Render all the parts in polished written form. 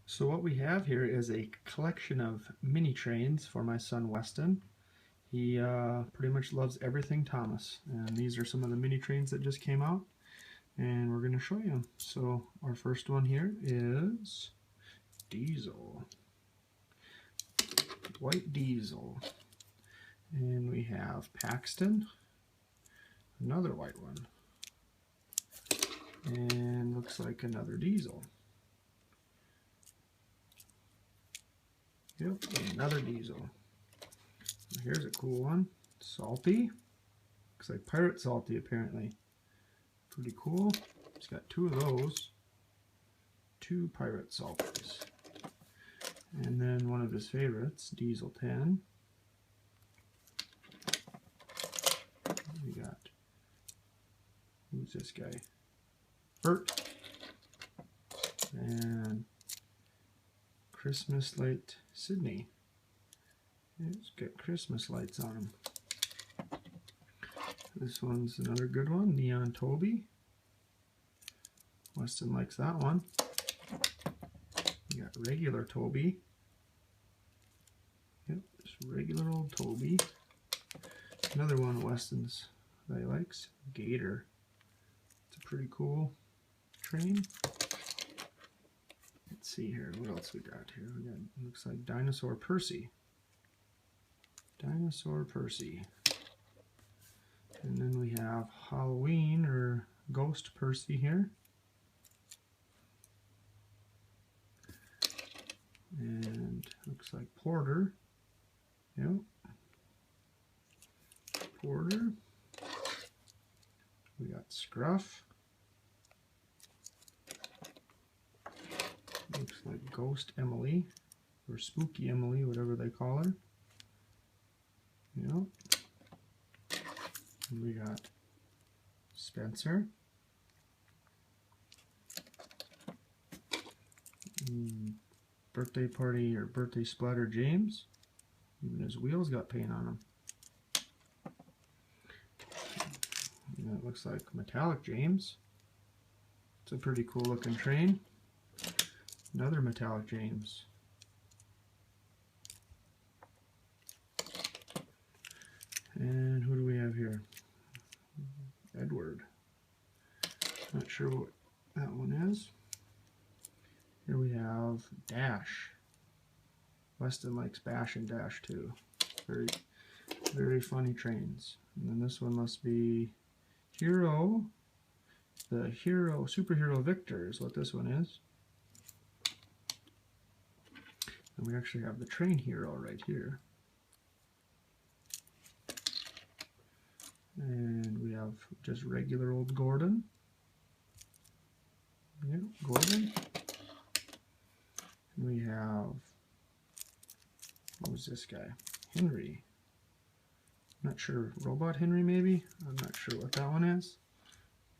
So what we have here is a collection of mini trains for my son Weston. He pretty much loves everything Thomas, and these are some of the mini trains that just came out, and we're going to show you them. So our first one here is Diesel, White Diesel, and we have Paxton, another white one, and looks like another Diesel. Yep, another Diesel. Here's a cool one. Salty. Looks like Pirate Salty, apparently. Pretty cool. It's got two of those. Two Pirate Salties. And then one of his favorites, Diesel 10. We got, who's this guy? Bert. And Christmas Light Sydney. It's got Christmas lights on them. This one's another good one, Neon Toby. Weston likes that one. We got regular Toby. Yep, just regular old Toby. Another one of Weston's that he likes, Gator. It's a pretty cool train. Let's see here, what else we got here? We got, looks like Dinosaur Percy. Dinosaur Percy. And then we have Halloween or Ghost Percy here. And looks like Porter. Yep. Porter. We got Scruff. Looks like Ghost Emily, or Spooky Emily, whatever they call her. Yep. And we got Spencer. Birthday Party or Birthday Splatter James. Even his wheels got paint on them. And that looks like Metallic James. It's a pretty cool looking train. Another Metallic James. And who do we have here? Edward. Not sure what that one is. Here we have Dash. Weston likes Bash and Dash too. Very, very funny trains. And then this one must be Hero. The Hero, Superhero Victor is what this one is. And we actually have the Train Hero right here. And we have just regular old Gordon. Yeah, Gordon. And we have, what was this guy? Henry. I'm not sure, Robot Henry maybe? I'm not sure what that one is.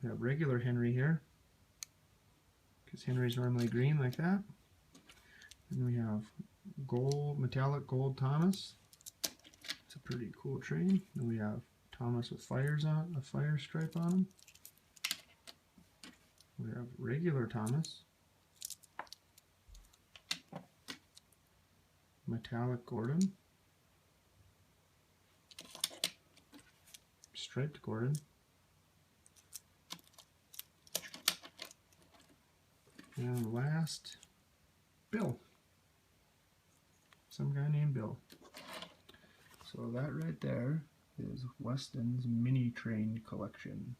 We have regular Henry here, because Henry's normally green like that. And we have gold, metallic gold Thomas. It's a pretty cool train. And we have Thomas with fires on, a fire stripe on him. We have regular Thomas. Metallic Gordon. Striped Gordon. And last, Bill. Some guy named Bill. So that right there is Weston's mini train collection.